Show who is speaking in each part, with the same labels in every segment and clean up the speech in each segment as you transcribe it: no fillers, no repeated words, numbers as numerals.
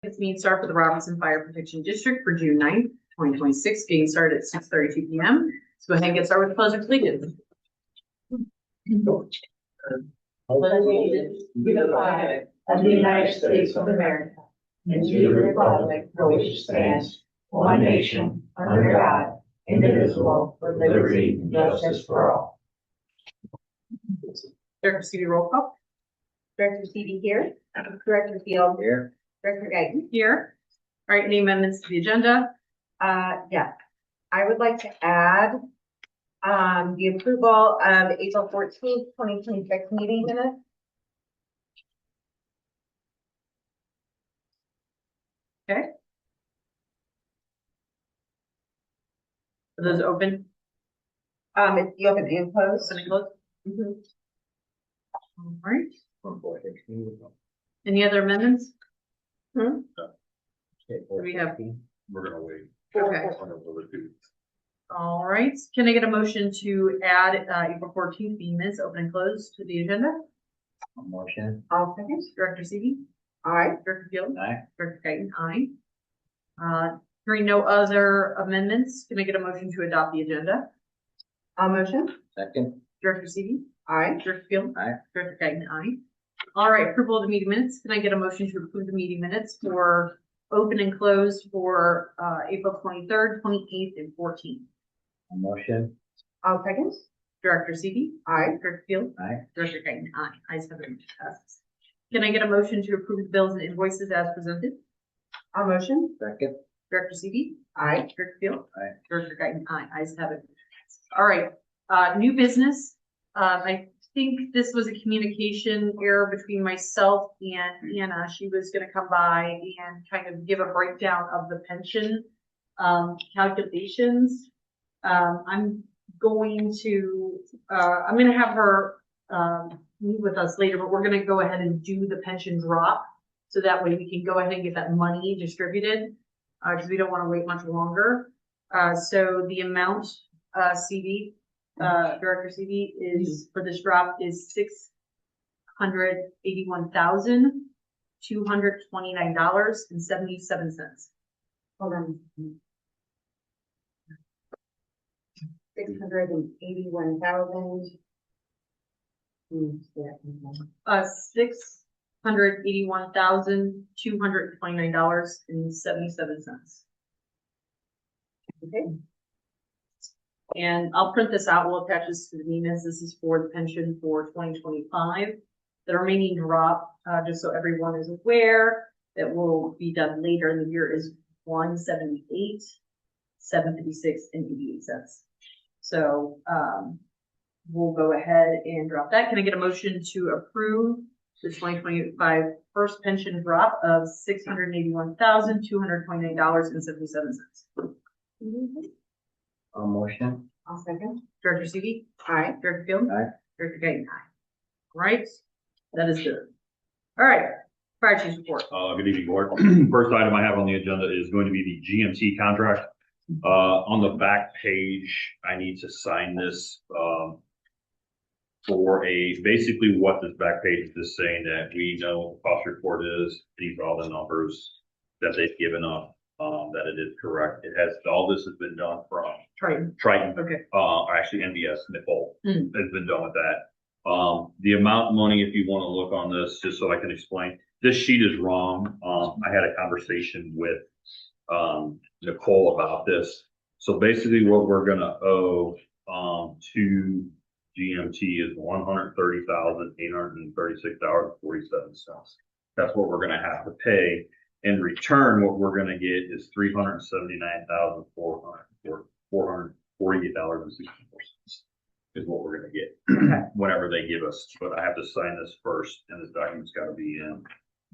Speaker 1: This meeting start for the Robertson Fire Protection District for June 9th, 2026, getting started at 6:32 p.m. Let's go ahead and get started with the pledge of allegiance.
Speaker 2: Allegiance to the flag of the United States of America and to the republic for which it stands, one nation, under God, indivisible, with liberty and justice for all.
Speaker 1: Director Stevie, roll call.
Speaker 3: Director Stevie here. Director Field
Speaker 2: Here.
Speaker 3: Director Guyton.
Speaker 1: Here. All right, any amendments to the agenda?
Speaker 3: Yeah, I would like to add the approval of April 14th, 2026 meeting minutes.
Speaker 1: Okay. Are those open?
Speaker 3: It's the open and closed.
Speaker 1: Open and closed?
Speaker 3: Mhm.
Speaker 1: All right. Any other amendments?
Speaker 3: Hmm?
Speaker 1: We have.
Speaker 2: We're gonna wait.
Speaker 1: Okay. All right. Can I get a motion to add April 14th meeting minutes, open and closed, to the agenda?
Speaker 2: Motion.
Speaker 3: All second.
Speaker 1: Director Stevie?
Speaker 3: Aye.
Speaker 1: Director Field?
Speaker 2: Aye.
Speaker 1: Director Guyton? Aye. Hearing no other amendments, can I get a motion to adopt the agenda?
Speaker 3: Motion.
Speaker 2: Second.
Speaker 1: Director Stevie?
Speaker 3: Aye.
Speaker 1: Director Field?
Speaker 2: Aye.
Speaker 1: Director Guyton? Aye. All right, approval of the meeting minutes. Can I get a motion to approve the meeting minutes for open and closed for April 23rd, 28th, and 14th?
Speaker 2: Motion.
Speaker 3: All second.
Speaker 1: Director Stevie?
Speaker 3: Aye.
Speaker 1: Director Field?
Speaker 2: Aye.
Speaker 1: Director Guyton? Aye. Ayes have it, motion passes. Can I get a motion to approve the bills and invoices as presented?
Speaker 3: Motion.
Speaker 2: Second.
Speaker 1: Director Stevie?
Speaker 3: Aye.
Speaker 1: Director Field?
Speaker 2: Aye.
Speaker 1: Director Guyton? Aye. Ayes have it. All right, new business. I think this was a communication error between myself and Anna. She was gonna come by and kind of give a breakdown of the pension calculations. I'm going to have her meet with us later, but we're gonna go ahead and do the pension drop. So that way we can go ahead and get that money distributed, because we don't want to wait much longer. So the amount, CD, Director CD is, for this drop is $681,229.77.
Speaker 3: Hold on. 681,000.
Speaker 1: $681,229.77.
Speaker 3: Okay.
Speaker 1: And I'll print this out. We'll attach this to the minutes. This is for the pension for 2025. The remaining drop, just so everyone is aware, that will be done later in the year is $178, $756, and 88 cents. So we'll go ahead and drop that. Can I get a motion to approve the 2025 first pension drop of $681,229.77?
Speaker 2: Motion.
Speaker 3: I'll second.
Speaker 1: Director Stevie?
Speaker 3: Aye.
Speaker 1: Director Field?
Speaker 2: Aye.
Speaker 1: Director Guyton? Aye. All right, that is good. All right, fire chief's report.
Speaker 4: Good evening, board. First item I have on the agenda is going to be the GMT contract. On the back page, I need to sign this for basically what this back page is just saying that we know what the cost report is. These are all the numbers that they've given us, that it is correct. It has, all this has been done from Triton.
Speaker 1: Okay.
Speaker 4: Actually NBS, Nicole has been done with that. The amount of money, if you want to look on this, just so I can explain, this sheet is wrong. I had a conversation with Nicole about this. So basically what we're gonna owe to GMT is $130,836.47. That's what we're gonna have to pay. In return, what we're gonna get is $379,448.64 is what we're gonna get whenever they give us. But I have to sign this first, and this document's got to be in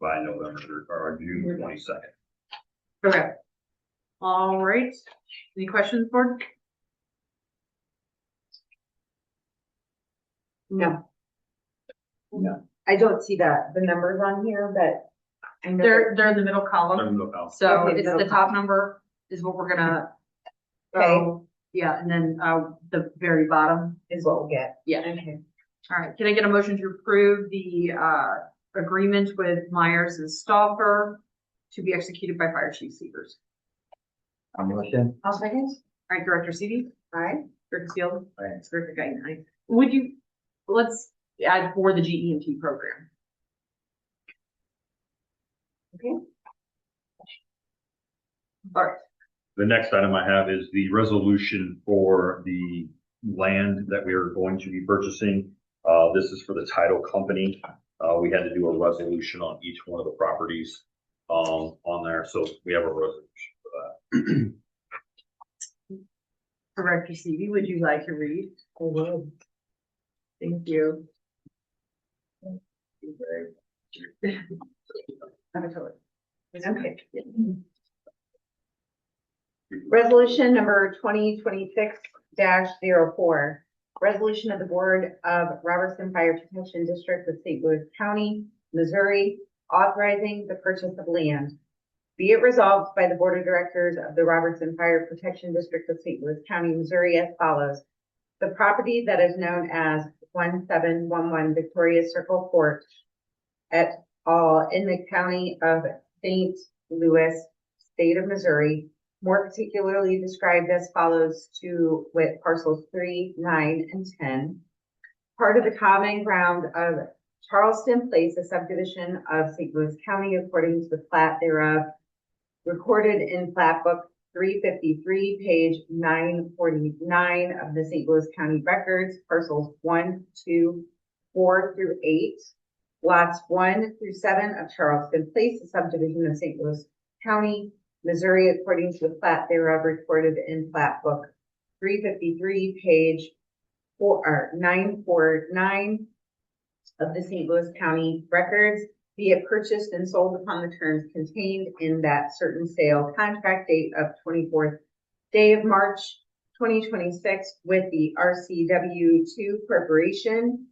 Speaker 4: by November or June 22nd.
Speaker 1: Okay. All right. Any questions, board?
Speaker 3: No.
Speaker 2: No.
Speaker 3: I don't see the numbers on here, but I know
Speaker 1: They're in the middle column. So
Speaker 3: Okay,
Speaker 1: it's
Speaker 3: middle
Speaker 1: the top number is what we're gonna.
Speaker 3: Okay.
Speaker 1: Yeah, and then the very bottom.
Speaker 3: is what we'll get.
Speaker 1: Yeah.
Speaker 3: Okay.
Speaker 1: All right. Can I get a motion to approve the agreement with Myers and Stauffer to be executed by Fire Chief Severs.
Speaker 2: A motion.
Speaker 3: I'll second.
Speaker 1: All right, Director Seavey,
Speaker 3: Aye.
Speaker 1: Director Field,
Speaker 2: Aye.
Speaker 1: Director Guyton, aye. Would you, let's add for the GEMT program.
Speaker 3: Okay.
Speaker 1: All right,
Speaker 4: The next item I have is the resolution for the land that we are going to be purchasing. This is for the title company. We had to do a resolution on each one of the properties, on there, so we have a resolution for that.
Speaker 1: Director Seavey, would you like to read?
Speaker 3: I would.
Speaker 1: Thank you.
Speaker 3: Okay. Resolution number 2026-04. Resolution of the Board of Robertson Fire Protection District of St. Louis County, Missouri, authorizing the purchase of land. Be it resolved by the Board of Directors of the Robertson Fire Protection District of St. Louis County, Missouri as follows. The property that is known as 1711 Victoria Circle Court et al. In the county of St. Louis, state of Missouri, more particularly described as follows to with parcels 3, 9, and 10. Part of the common ground of Charleston Place, a subdivision of St. Louis County, according to the plat thereof, recorded in plat book 353, page 949 of the St. Louis County records, parcels 1, 2, 4 through 8, lots 1 through 7 of Charleston Place, a subdivision of St. Louis County, Missouri, according to the plat thereof, recorded in plat book 353, page 949 of the St. Louis County records, be it purchased and sold upon the terms contained in that certain sale contract date of 24th day of March 2026 with the RCW2 Corporation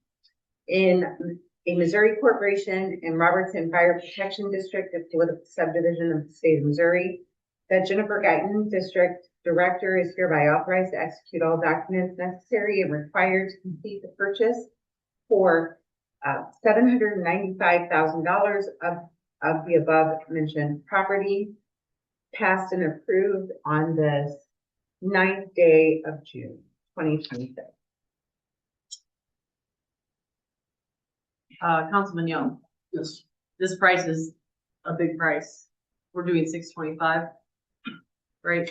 Speaker 3: in a Missouri corporation and Robertson Fire Protection District, a political subdivision of the state of Missouri. That Jennifer Guyton, District Director, is hereby authorized to execute all documents necessary and required to complete the purchase for $795,000 of the above mentioned property, passed and approved on the 9th day of June, 2026.
Speaker 1: Councilman Young.
Speaker 2: Yes.
Speaker 1: This price is a big price. We're doing 625. Right?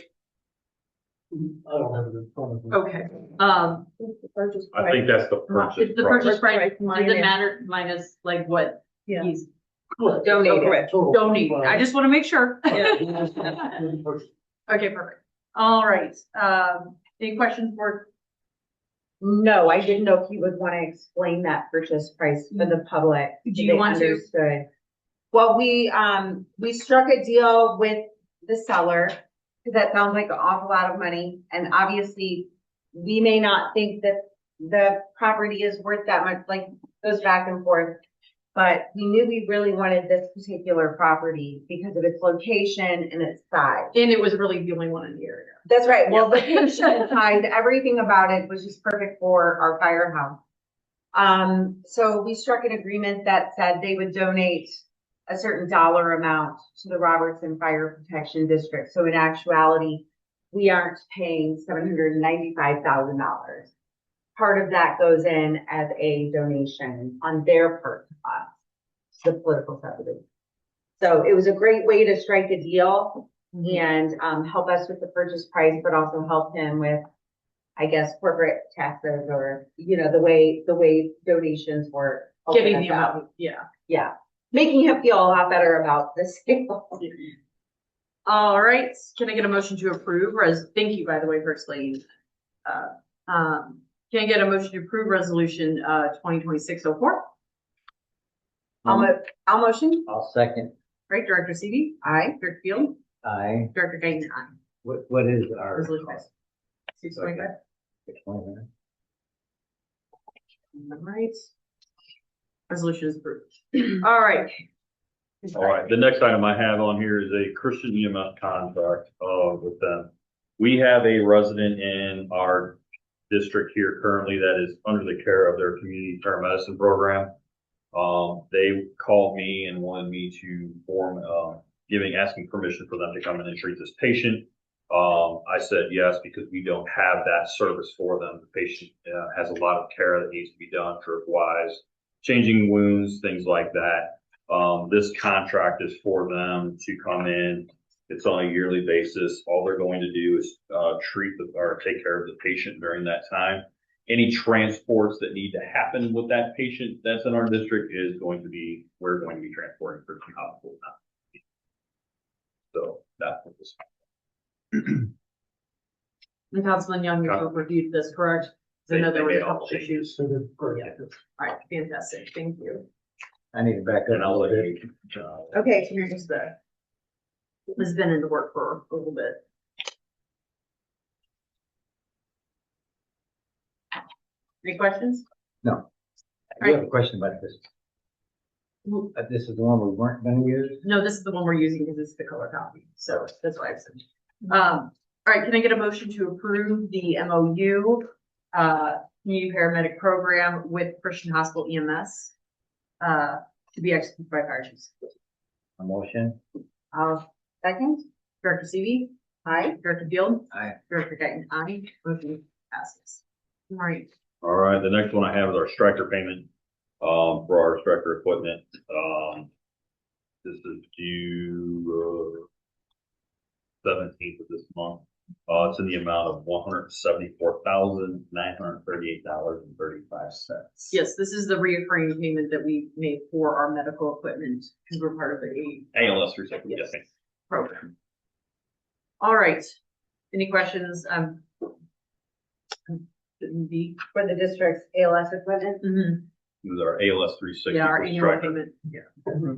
Speaker 2: I don't have it in front of me.
Speaker 1: Okay.
Speaker 4: I think that's the purchase
Speaker 1: It's the
Speaker 4: price.
Speaker 1: purchase price. Does it
Speaker 3: minus-
Speaker 1: matter minus like what
Speaker 3: Yeah.
Speaker 1: he's
Speaker 2: Correct.
Speaker 3: Donated.
Speaker 1: correct.
Speaker 2: Total.
Speaker 1: donating? I just want to make sure.
Speaker 2: Yeah.
Speaker 1: Okay, perfect. All right. Any questions for?
Speaker 3: No, I didn't know if you would want to explain that purchase price for the public.
Speaker 1: Do
Speaker 3: so
Speaker 1: you
Speaker 3: they
Speaker 1: want to?
Speaker 3: understood. Well, we struck a deal with the seller, because that sounds like an awful lot of money. And obviously, we may not think that the property is worth that much, like goes back and forth. But we knew we really wanted this particular property because of its location and its size.
Speaker 1: And it was really the only one in the area.
Speaker 3: That's right. Well, location aside, everything about it was just perfect for our firehouse. So we struck an agreement that said they would donate a certain dollar amount to the Robertson Fire Protection District. So in actuality, we aren't paying $795,000. Part of that goes in as a donation on their part to us, the political subdivision. So it was a great way to strike a deal and help us with the purchase price, but also help him with, I guess, corporate taxes or, you know, the way donations work.
Speaker 1: Getting the amount, yeah.
Speaker 3: Yeah, making him feel a lot better about the sale.
Speaker 1: All right, can I get a motion to approve? Thank you, by the way, for explaining. Can I get a motion to approve resolution 2026-04?
Speaker 3: I'll motion.
Speaker 2: I'll second.
Speaker 1: Right, Director Seavey?
Speaker 3: Aye.
Speaker 1: Director Field?
Speaker 2: Aye.
Speaker 1: Director Guyton, aye.
Speaker 2: What is our?
Speaker 1: Resolution passes. 625. All right. Resolution is approved. All right.
Speaker 4: All right, the next item I have on here is a Christian EMS contract, with them. We have a resident in our district here currently that is under the care of their community paramedicine program. They called me and wanted me to form, asking permission for them to come in and treat this patient. I said yes, because we don't have that service for them. The patient has a lot of care that needs to be done, trip-wise, changing wounds, things like that. This contract is for them to come in. It's on a yearly basis. All they're going to do is take care of the patient during that time. Any transports that need to happen with that patient that's in our district we're going to be transporting for the hospital now. So that's what this.
Speaker 1: And Councilman Young, you reviewed this, correct? I know there were a couple issues.
Speaker 2: So the,
Speaker 1: All right, fantastic, thank you.
Speaker 2: I need to back up.
Speaker 4: And I'll let you.
Speaker 1: Okay, so you're just the, this has been in the work for a little bit. Any questions?
Speaker 2: No. I do have a question about this. This is the one we weren't gonna use?
Speaker 1: No, this is the one we're using because it's the color copy, so that's why I said. All right, can I get a motion to approve the MOU, community paramedic program with Christian Hospital EMS, to be executed by fire chiefs?
Speaker 2: A motion?
Speaker 3: Second?
Speaker 1: Director Seavey?
Speaker 3: Aye.
Speaker 1: Director Field?
Speaker 2: Aye.
Speaker 1: Director Guyton? Aye. Motion passes. All right.
Speaker 4: All right, the next one I have is our striker payment, for our striker equipment. This is due, 17th of this month. It's in the amount of $174,938.35.
Speaker 1: Yes, this is the reoccurring payment that we made for our medical equipment because we're part of the
Speaker 4: ALS recycling, yes.
Speaker 1: program. All right. Any questions? Shouldn't be.
Speaker 3: For the district's ALS equipment?
Speaker 4: This is our ALS 360.
Speaker 1: Yeah, our
Speaker 4: for
Speaker 1: annual
Speaker 4: striker.
Speaker 1: payment. Yeah. All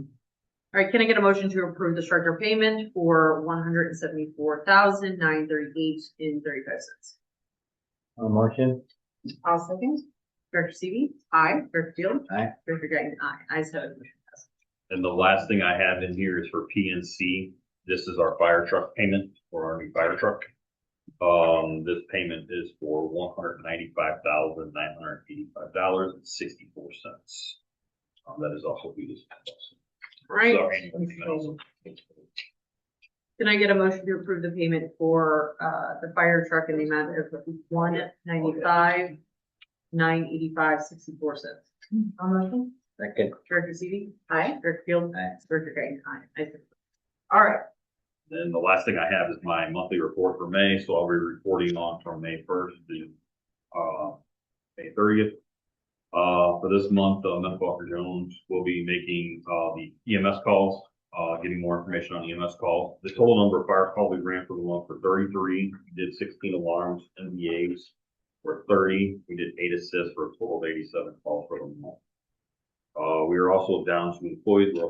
Speaker 1: right, can I get a motion to approve the striker payment for $174,938.35?
Speaker 2: A motion?
Speaker 3: I'll second.
Speaker 1: Director Seavey?
Speaker 3: Aye.
Speaker 1: Director Field?
Speaker 2: Aye.
Speaker 1: Director Guyton? Aye. Ayes have it. Motion passes.
Speaker 4: And the last thing I have in here is for PNC. This is our fire truck payment for our new fire truck. This payment is for $195,985.64. That is also due this.
Speaker 1: All right.
Speaker 4: So, annual payment also.
Speaker 1: Can I get a motion to approve the payment for the fire truck in the amount of $195,985.64? Motion.
Speaker 2: Second.
Speaker 1: Director Seavey?
Speaker 3: Aye.
Speaker 1: Director Field?
Speaker 2: Aye.
Speaker 1: Director Guyton? Aye. Ayes have it. All right.
Speaker 4: Then the last thing I have is my monthly report for May, so I'll be reporting on from May 1st to May 30th. For this month, Medical Officer Jones will be making the EMS calls, getting more information on EMS calls. The total number of fire calls we ran for the month for 33. We did 16 alarms, NVAs for 30. We did 8 assists for a total of 87 calls for the month. We are also down to employees. We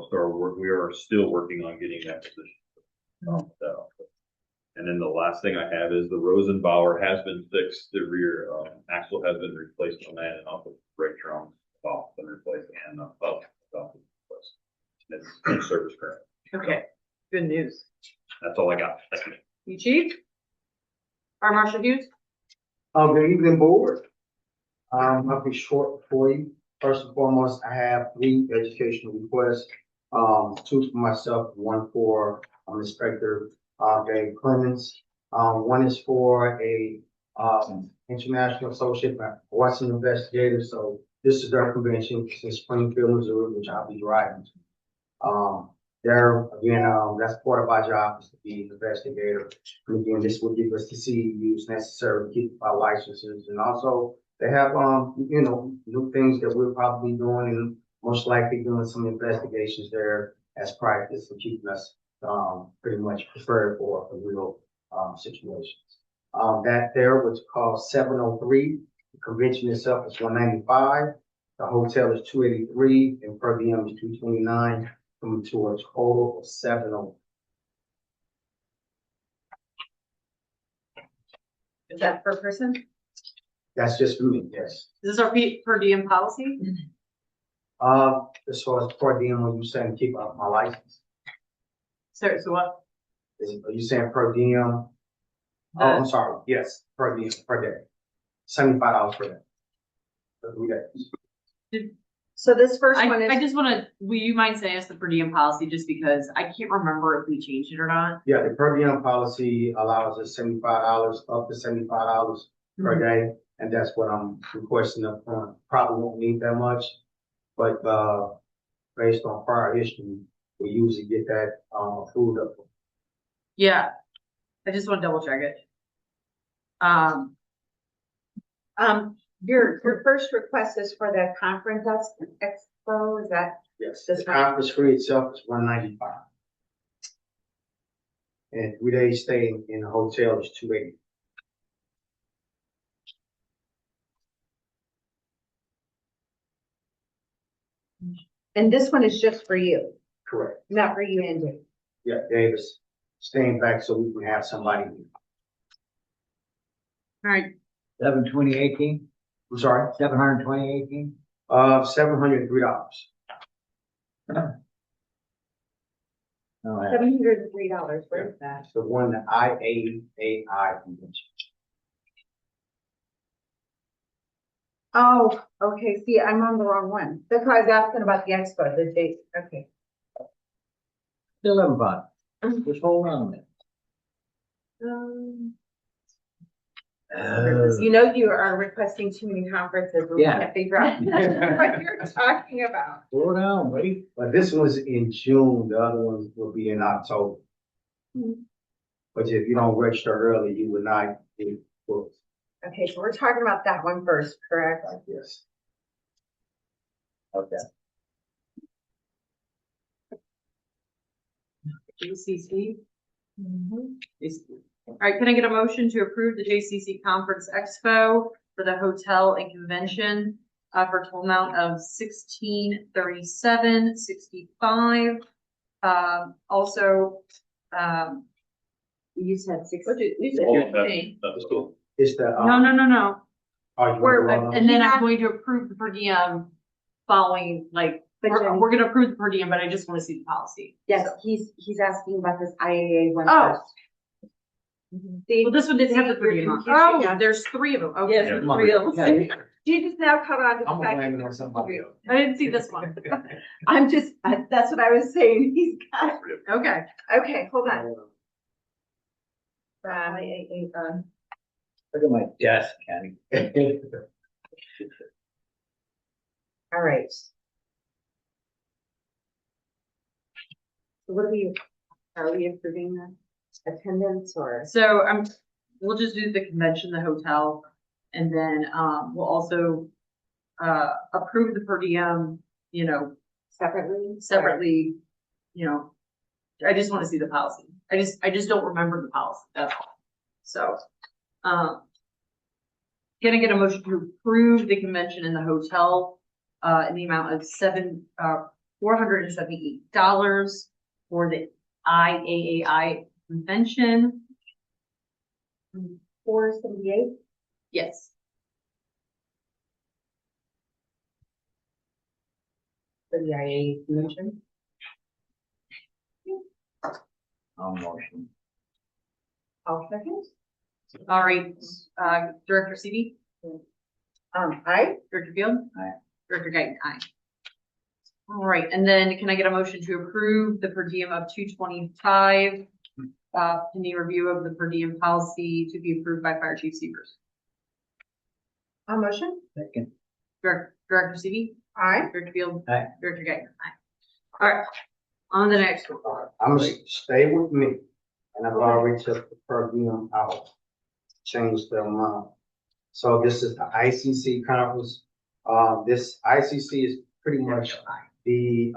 Speaker 4: are still working on getting that position. And then the last thing I have is the Rosenbauer has been fixed. The rear axle has been replaced on that, and also brake drum off been replaced, and up replaced. It's in service currently.
Speaker 1: Okay. Good news.
Speaker 4: That's all I got. Thank you.
Speaker 1: You chief? Fire Marshal Hughes?
Speaker 2: Good evening, board. I'll be short for you. First and foremost, I have 3 educational requests. 2 for myself, 1 for Inspector Dave Clemens. One is for a International Associate of Western Investigators. So this is their convention. It's in Springfield, Missouri, which I'll be driving to. There again, that's part of our job is to be an investigator. And again, this will give us the CEUs necessary to keep our licenses, and also they have new things that we're probably doing, and most likely doing some investigations there as practice for keeping us pretty much prepared for real situations. That there was called 703. The convention itself is 195. The hotel is 283, and per diem is 229, coming to a total of 703.
Speaker 1: Is that per person?
Speaker 2: That's just for me, yes.
Speaker 1: Is this our per diem policy?
Speaker 2: As far as per diem, when you saying keep up my license,
Speaker 1: So what?
Speaker 2: are you saying per diem? I'm sorry. Yes, per diem per day, $75 per day for 3 days.
Speaker 3: So this first one
Speaker 1: I
Speaker 3: is,
Speaker 1: just wanna, will you mind saying us the per diem policy, just because I can't remember if we changed it or not?
Speaker 2: Yeah, the per diem policy allows us $75, up to $75 per day, and that's what I'm requesting up front. Probably won't need that much, but, based on prior history, we usually get that, approved up.
Speaker 1: Yeah, I just wanna double check it.
Speaker 3: your first request is for the conference expo, is that?
Speaker 2: Yes,
Speaker 3: That's
Speaker 2: the
Speaker 3: fine.
Speaker 2: conference fee itself is $195. And 3 days stay in the hotel is $280.
Speaker 3: And this one is just for you,
Speaker 2: Correct.
Speaker 3: not for you and Dave.
Speaker 2: Yeah, Davis, staying back so we can have somebody.
Speaker 1: Alright,
Speaker 5: 7/20/18,
Speaker 2: I'm sorry,
Speaker 5: 7/20/18.
Speaker 2: $703.
Speaker 5: Oh, yeah.
Speaker 3: $703, where is that?
Speaker 2: That's the one, the IAAI convention.
Speaker 3: Oh, okay, see, I'm on the wrong one. That's why I was asking about the expo, the date, okay.
Speaker 5: Still having fun. Just hold on a minute.
Speaker 3: You know you are requesting too many conferences, we
Speaker 5: Yeah.
Speaker 3: can't figure out what you're talking about.
Speaker 5: Slow down, buddy.
Speaker 2: But this one's in June, the other ones will be in October. But if you don't register early, you would not be booked.
Speaker 3: Okay, so we're talking about that one first, correct?
Speaker 2: Yes.
Speaker 5: Okay.
Speaker 1: JCC. Alright, can I get a motion to approve the JCC Conference Expo for the hotel and convention, for a total amount of $1637.65. Also,
Speaker 3: You said six.
Speaker 4: All of that's cool.
Speaker 2: It's the.
Speaker 1: no.
Speaker 2: Oh, you
Speaker 1: We're,
Speaker 2: want to
Speaker 1: and then I'm going to approve the per diem following, like,
Speaker 3: But Jenny-
Speaker 1: we're gonna approve the per diem, but I just wanna see the policy.
Speaker 3: Yes, he's asking about this IAA one
Speaker 1: Oh.
Speaker 3: first. See,
Speaker 1: Well, this one didn't have the per
Speaker 3: you're
Speaker 1: diem on.
Speaker 3: confusing
Speaker 1: Oh,
Speaker 3: us.
Speaker 1: there's 3 of them. Okay.
Speaker 3: Yes,
Speaker 4: Yeah.
Speaker 3: three of them.
Speaker 5: Yeah.
Speaker 3: You just now caught on to the
Speaker 2: I'm
Speaker 3: fact.
Speaker 2: blaming it on somebody else.
Speaker 1: I didn't see this one.
Speaker 3: I'm just, that's what I was saying, he's got,
Speaker 1: Okay.
Speaker 3: okay, hold on.
Speaker 5: Look at my desk, Kenny.
Speaker 3: All right. So what are we approving the attendance or?
Speaker 1: So we'll just do the convention, the hotel, and then, we'll also, approve the per diem, separately, I just wanna see the policy. I just don't remember the policy, that's all. So, can I get a motion to approve the convention in the hotel, in the amount of $478 for the IAAI convention?
Speaker 3: 478?
Speaker 1: Yes.
Speaker 3: For the IA convention?
Speaker 5: I'll motion.
Speaker 3: All seconds?
Speaker 1: All right, Director Seavey,
Speaker 3: Aye.
Speaker 1: Director Field?
Speaker 5: Aye.
Speaker 1: Director Guyton, aye. All right, and then can I get a motion to approve the per diem of $225, pending review of the per diem policy to be approved by Fire Chief Severs?
Speaker 3: A motion?
Speaker 5: Second.
Speaker 1: Director Seavey?
Speaker 3: Aye.
Speaker 1: Director Field?
Speaker 5: Aye.
Speaker 1: Director Guyton, aye. All right, on the next one.
Speaker 2: I'm gonna stay with me, and I've already took the per diem out, changed the amount. So this is the ICC conference. This ICC is pretty much the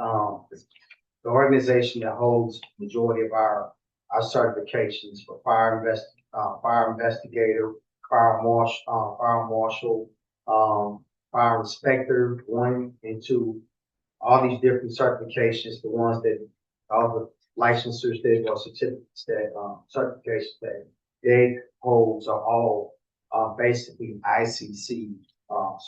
Speaker 2: organization that holds majority of our certifications for fire investigator, fire marshal, fire inspector, 1 and 2. All these different certifications, the ones that, all the licensures that, or certificates that, certifications that they hold are all, basically ICC,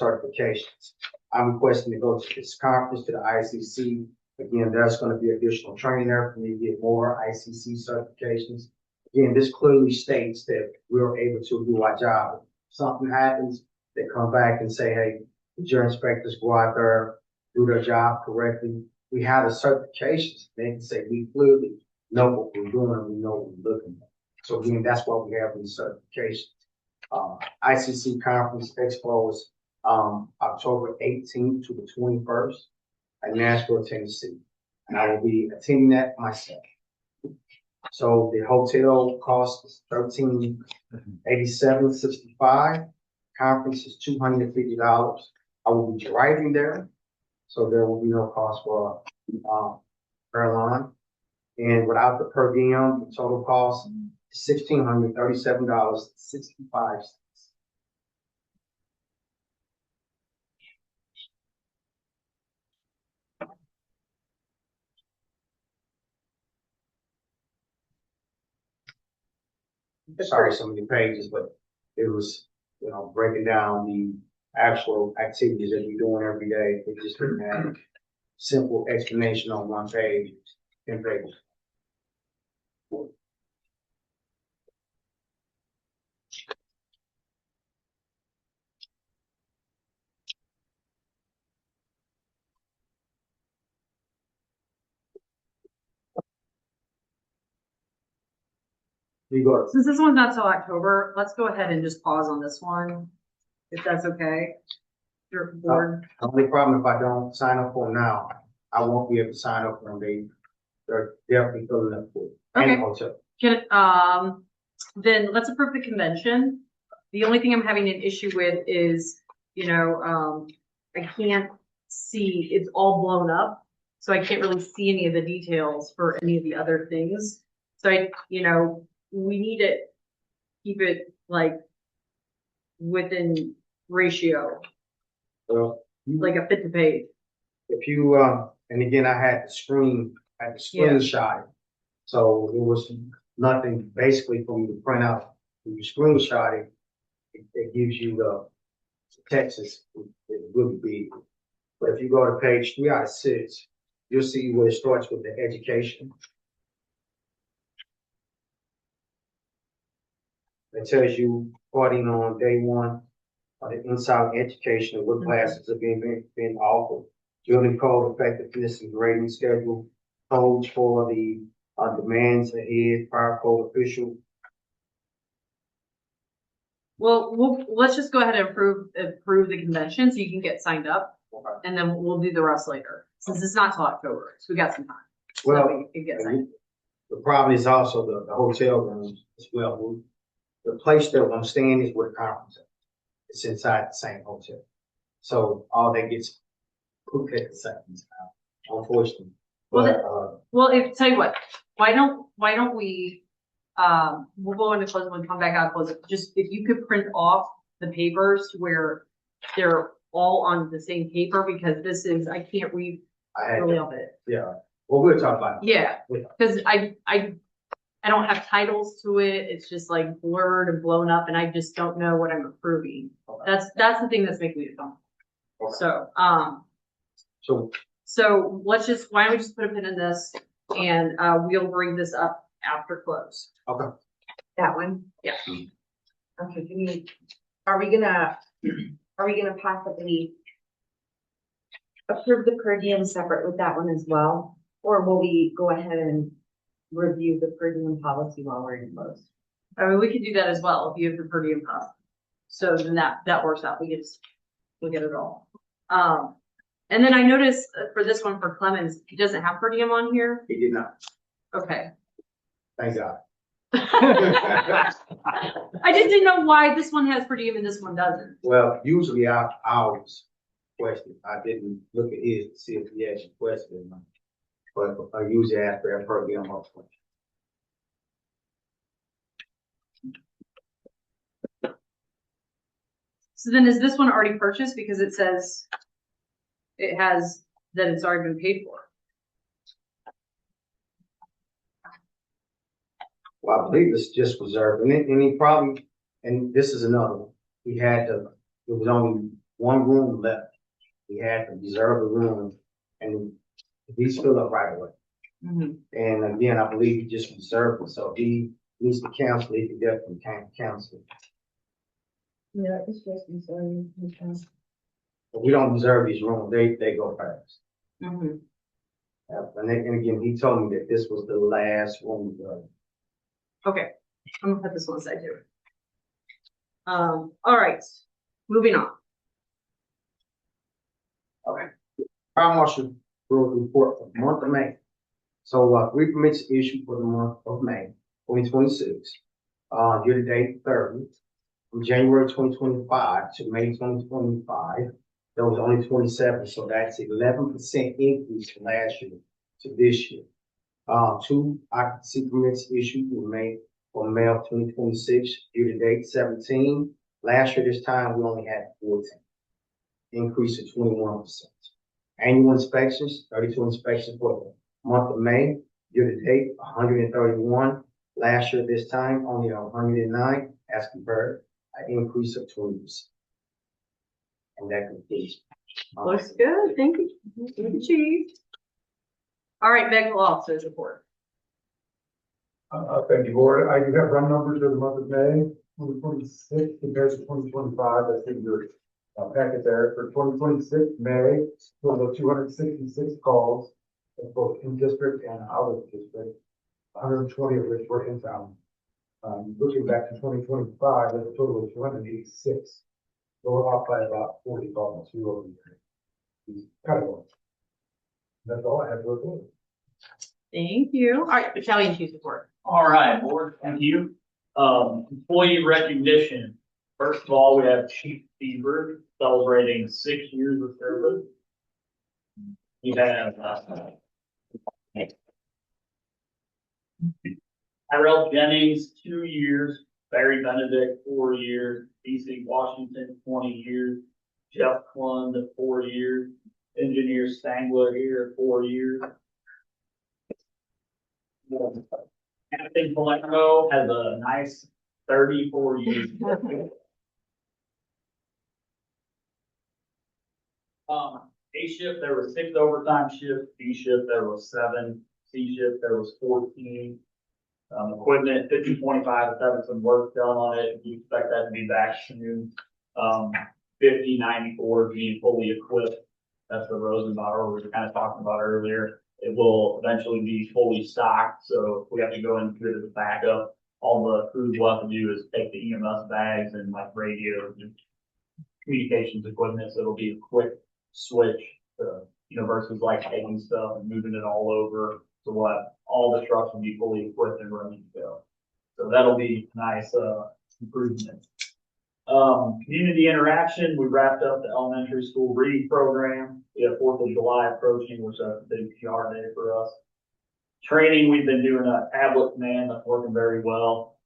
Speaker 2: certifications. I'm requesting to go to this conference, to the ICC. Again, there's gonna be additional training there for me to get more ICC certifications. Again, this clearly states that we're able to do our job. If something happens, they come back and say, hey, your inspectors go out there,
Speaker 6: do their job correctly. We have the certifications. They can say we clearly know what we're doing and we know what we're looking at. So again, that's why we have these certifications. ICC Conference Expo is, October 18th to the 21st in Nashville, Tennessee. And I will be attending that myself. So the hotel cost is $1387.65. Conference is $250. I will be driving there, so there will be no cost for airline. And without the per diem, the total cost is $1,637.65. Sorry, so many pages, but it was, breaking down the actual activities that we're doing every day. It just didn't have simple explanation on one page, 10 pages. You go.
Speaker 1: Since this one's not till October, let's go ahead and just pause on this one, if that's okay. Your board,
Speaker 6: The only problem, if I don't sign up for them now, I won't be able to sign up for them. They're definitely filling up for it.
Speaker 1: Okay.
Speaker 6: And hotel.
Speaker 1: then let's approve the convention. The only thing I'm having an issue with is, I can't see, it's all blown up. So I can't really see any of the details for any of the other things. So we need to keep it like within ratio,
Speaker 6: Well,
Speaker 1: like a fit to page.
Speaker 6: if you, and again, I had the screenshot. So it was nothing basically for me to print out. When you screenshot it, it gives you the Texas, it's really big. But if you go to page 3 out of 6, you'll see where it starts with the education. It tells you starting on day 1, the inside education of what classes are being offered, building code effectiveness and grading schedule, codes for the demands ahead, fire code official.
Speaker 1: Well, let's just go ahead and approve the convention so you can get signed up,
Speaker 6: Okay.
Speaker 1: and then we'll do the rest later, since it's not till October, so we got some time. So
Speaker 6: Well,
Speaker 1: that we can get signed up.
Speaker 6: the problem is also the hotel rooms as well. The place that I'm staying is where the conference is. It's inside the same hotel. So all that gets cooked at the same time, unfortunately.
Speaker 1: Tell you what, why don't we, we'll go into close and come back out, close it. Just if you could print off the papers to where they're all on the same paper, because this is, I can't read
Speaker 6: I had
Speaker 1: really
Speaker 6: to,
Speaker 1: of it.
Speaker 6: yeah. Well, we'll talk about it.
Speaker 1: Yeah,
Speaker 6: Yeah.
Speaker 1: because I don't have titles to it. It's just like blurred and blown up, and I just don't know what I'm approving.
Speaker 6: Okay.
Speaker 1: That's the thing that's making me dumb.
Speaker 6: Okay.
Speaker 1: So why don't we just put a pin in this, and we'll bring this up after close.
Speaker 6: Okay.
Speaker 3: That one?
Speaker 1: Yeah.
Speaker 3: Okay, are we gonna possibly approve the per diem separate with that one as well? Or will we go ahead and review the per diem policy while we're in close?
Speaker 1: I mean, we could do that as well if you have the per diem cost. So then that works out. We can just look at it all. And then I noticed for this one for Clemens, he doesn't have per diem on here.
Speaker 6: He did not.
Speaker 1: Okay.
Speaker 6: Thank God.
Speaker 1: I just didn't know why this one has per diem and this one doesn't.
Speaker 6: Well, usually I always question. I didn't look at his to see if he actually questioned it. But I usually ask for a per diem also.
Speaker 1: So then is this one already purchased because it says it has that it's already been paid for?
Speaker 6: Well, I believe it's just reserved, and he probably, and this is another one. There was only one room left. He had to reserve the room, and he's filled up right away.
Speaker 1: Mm-hmm.
Speaker 6: And again, I believe he just reserved it, so if he needs to cancel it, he can definitely cancel it.
Speaker 3: Yeah, it's just, sorry.
Speaker 6: But we don't reserve these rooms, they go fast.
Speaker 1: Mhm.
Speaker 6: And again, he told me that this was the last room.
Speaker 1: Okay, I'm gonna put this one aside too. All right, moving on.
Speaker 6: Okay. Fire marshal report for the month of May. So, three permits issued for the month of May, 2026. Year to date 30. From January 2025 to May 2025, there was only 27, so that's 11% increase from last year to this year. Two occupancy permits issued for May 2026, year to date 17. Last year this time we only had 14, increase of 21%. Annual inspections, 32 inspections for the month of May, year to date 131. Last year this time only 109 as compared, an increase of 20%. And that concludes.
Speaker 1: Looks good, thank you. Thank you, Chief. All right, medical officers report.
Speaker 2: Thank you, Board. I do have run numbers for the month of May, 2026 compared to 2025. That's in your packet there. For 2026, May, total of 266 calls, both in district and out of district, 120 of which were in town. Looking back to 2025, that's a total of 286. So we're off by about 40 calls year over year. Kind of one. That's all I have to report.
Speaker 1: Thank you. All right, battalion chief report.
Speaker 7: All right, board, thank you. Employee recognition. First of all, we have Chief Beaver celebrating 6 years of service. We have, Tyrell Jennings, 2 years, Barry Benedict, 4 years, DC Washington, 20 years, Jeff Klund, 4 years, Engineer Stangler here, 4 years. Captain Palermo has a nice 34 years. A shift, there were 6 overtime shifts. B shift, there was 7. C shift, there was 14. Equipment, 5025 has had some work done on it. We expect that to be back soon. 5094 being fully equipped. That's the Rosenbauer we were kind of talking about earlier. It will eventually be fully stocked, so if we have to go and get it as a backup, all the crews will have to do is take the EMS bags and like radios and communications equipment, so it'll be a quick switch to, versus like taking stuff and moving it all over. So what, all the trucks will be fully equipped and ready to go. So that'll be a nice improvement. Community interaction, we wrapped up the elementary school reading program. We have 4th of July approaching, which is a big PR day for us. Training, we've been doing a tablet command that's working very well.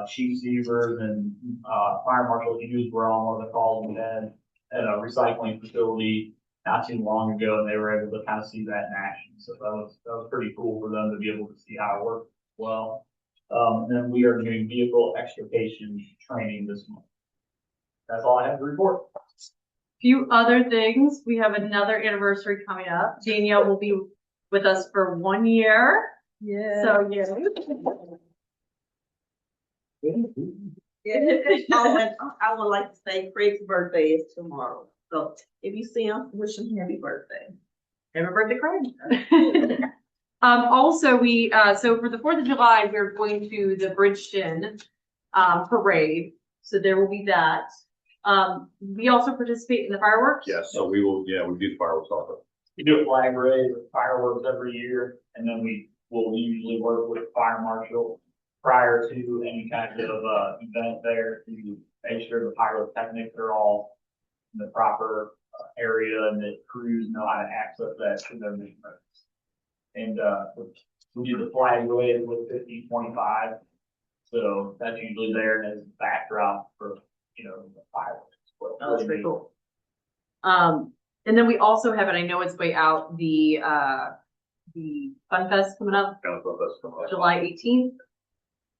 Speaker 7: Chief Severs and Fire Marshal Hughes were on one of the calls we had at a recycling facility not too long ago, and they were able to kind of see that in action. So that was pretty cool for them to be able to see how it works as well. And then we are doing vehicle extrication training this month. That's all I have to report.
Speaker 1: Few other things. We have another anniversary coming up. Danielle will be with us for 1 year.
Speaker 8: Yeah.
Speaker 1: So yeah.
Speaker 8: I would like to say Craig's birthday is tomorrow. So if you see him, wish him happy birthday.
Speaker 1: Happy birthday, Craig. Also we, so for the 4th of July, we're going to the Bridgeton, parade. So there will be that. We also participate in the fireworks.
Speaker 4: Yes, so we will, we do fireworks also.
Speaker 7: We do a flag raise with fireworks every year, and then we will usually work with fire marshal prior to any kind of event there to make sure the pyrotechnics are all in the proper area and that crews know how to access that to their mission. And we do the flag raise with 5025. So that's usually there as a backdrop for, the fireworks.
Speaker 1: Oh, that's pretty cool. And then we also have, and I know it's way out, the Fun Fest coming up, July 18th,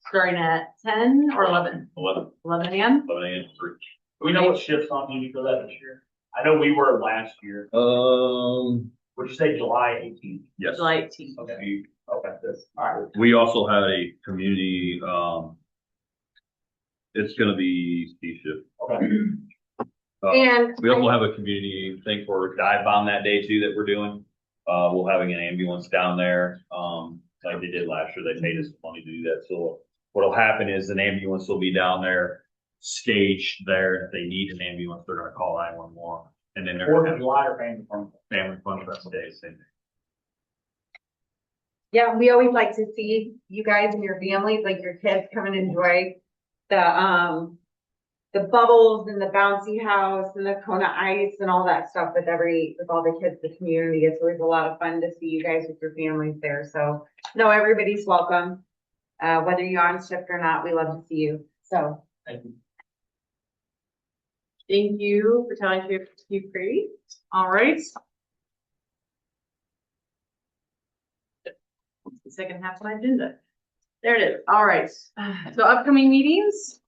Speaker 1: starting at 10 or 11?
Speaker 4: 11
Speaker 1: a.m.
Speaker 4: 11 a.m.
Speaker 7: Do we know what shifts on duty for that this year? I know we were last year. Would you say July 18th?
Speaker 4: Yes.
Speaker 1: July 18th.
Speaker 7: Okay. Okay. This. All right.
Speaker 4: We also had a community, it's gonna be C shift.
Speaker 7: Okay.
Speaker 3: And
Speaker 4: We also have a community thing for dive bomb that day too that we're doing. We're having an ambulance down there, like they did last year. They paid us money to do that. So what'll happen is an ambulance will be down there, staged there. If they need an ambulance, they're gonna call 911. And then they're
Speaker 7: Fourth
Speaker 4: gonna
Speaker 7: of July or paying from.
Speaker 4: have family fun rest of the day. Same thing.
Speaker 3: yeah, we always like to see you guys and your families, like your kids come and enjoy the bubbles and the bouncy house and the Kona ice and all that stuff with all the kids in the community. It's always a lot of fun to see you guys with your families there. So no, everybody's welcome. Whether you're on shift or not, we love to see you. So
Speaker 7: Thank you.
Speaker 1: Thank you for telling me to be pretty. All right. The second half of my agenda. There it is. All right. So upcoming meetings.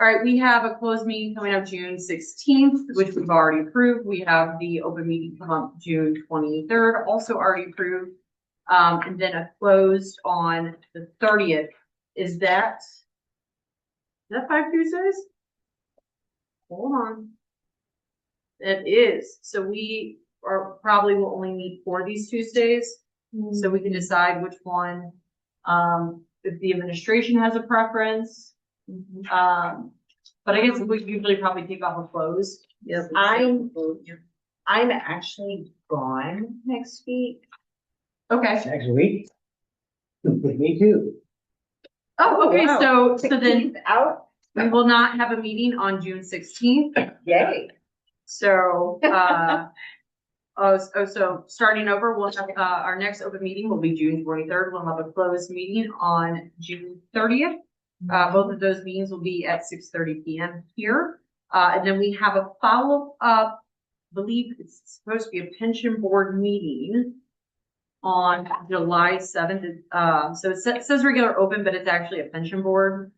Speaker 1: All right, we have a closed meeting coming up June 16th, which we've already approved. We have the open meeting come up June 23rd, also already approved. And then a closed on the 30th. Is that 5 Tuesdays? Hold on. It is. So we probably will only meet for these Tuesdays. So we can decide which one, if the administration has a preference. But I guess we usually probably take off a close.
Speaker 3: yes, I'm actually gone next week.
Speaker 1: Okay.
Speaker 5: Next week? Me too.
Speaker 1: Oh, okay.
Speaker 3: wow.
Speaker 1: So then
Speaker 3: Out,
Speaker 1: we will not have a meeting on June 16th.
Speaker 3: yay.
Speaker 1: So, so starting over, we'll have, our next open meeting will be June 23rd. We'll have a closed meeting on June 30th. Both of those meetings will be at 6:30 p.m. here. And then we have a follow-up, believe it's supposed to be a pension board meeting on July 7th. So it says regular open, but it's actually a pension board,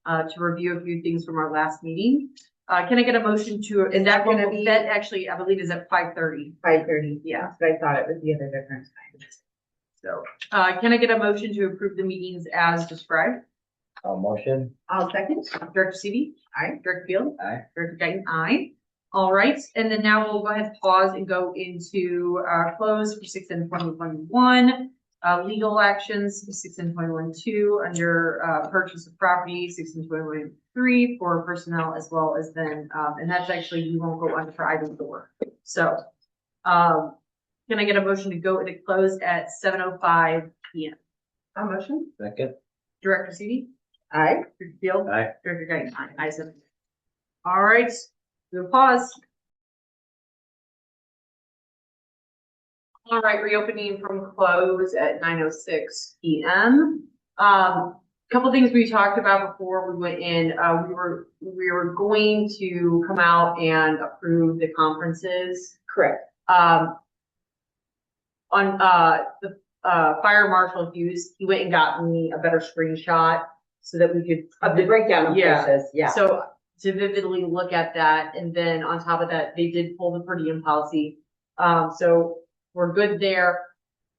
Speaker 1: to review a few things from our last meeting. Can I get a motion to, and that
Speaker 3: gonna
Speaker 1: one,
Speaker 3: be-
Speaker 1: that actually, I believe is at 5:30.
Speaker 3: 5:30,
Speaker 1: Yeah.
Speaker 3: but I thought it was the other different time.
Speaker 1: So, can I get a motion to approve the meetings as described?
Speaker 5: Motion?
Speaker 3: I'll second.
Speaker 1: Director Seavey?
Speaker 3: Aye.
Speaker 1: Director Field?
Speaker 5: Aye.
Speaker 1: Director Guyton? Aye. All right, and then now we'll go ahead and pause and go into close for 6 and 2021. Legal actions, 6 and 21-2 under purchase of property, 6 and 21-3 for personnel as well as then, and that's actually, we won't go on for item 4. So, can I get a motion to go into close at 7:05 p.m.?
Speaker 3: A motion?
Speaker 5: Second?
Speaker 1: Director Seavey?
Speaker 3: Aye.
Speaker 1: Director Field?
Speaker 5: Aye.
Speaker 1: Director Guyton? Aye. Ayes have it. All right, we'll pause. All right, reopening from close at 9:06 p.m. Couple things we talked about before we went in. We were going to come out and approve the conferences.
Speaker 3: Correct.
Speaker 1: On the fire marshal Hughes, he went and got me a better screenshot so that we could
Speaker 3: Of the breakdown of
Speaker 1: Yeah.
Speaker 3: places, yeah.
Speaker 1: So to vividly look at that, and then on top of that, they did pull the per diem policy. So we're good there.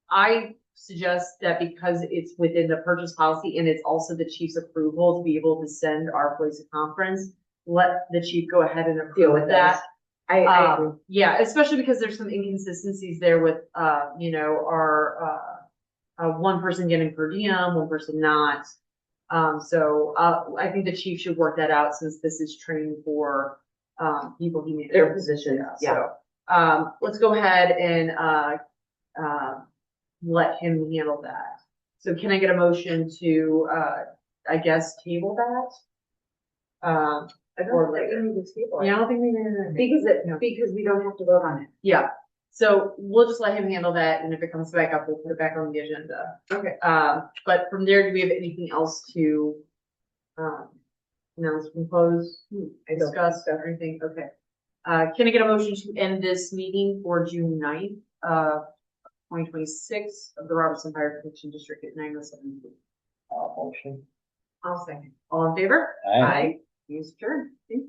Speaker 1: I suggest that because it's within the purchase policy and it's also the chief's approval to be able to send our place of conference, let the chief go ahead and
Speaker 3: Deal
Speaker 1: approve
Speaker 3: with
Speaker 1: that.
Speaker 3: I agree.
Speaker 1: Yeah, especially because there's some inconsistencies there with, our, one person getting per diem, one person not. So I think the chief should work that out since this is training for, people he may.
Speaker 3: Their positions, yeah.
Speaker 1: So, let's go ahead and, let him handle that. So can I get a motion to, I guess, table that? Or later? Yeah, I don't think we need to.
Speaker 3: Because we don't have to vote on it.
Speaker 1: Yeah, so we'll just let him handle that, and if it comes back up, we'll put it back on the agenda.
Speaker 3: Okay.
Speaker 1: But from there, do we have anything else to, announce from close? Discuss everything, okay. Can I get a motion to end this meeting for June 9th, 2026 of the Robertson Fire Protection District at 9:07 p.m.
Speaker 5: Motion.
Speaker 3: I'll second.
Speaker 1: All in favor?
Speaker 5: Aye.
Speaker 1: Use adjourned. Thanks.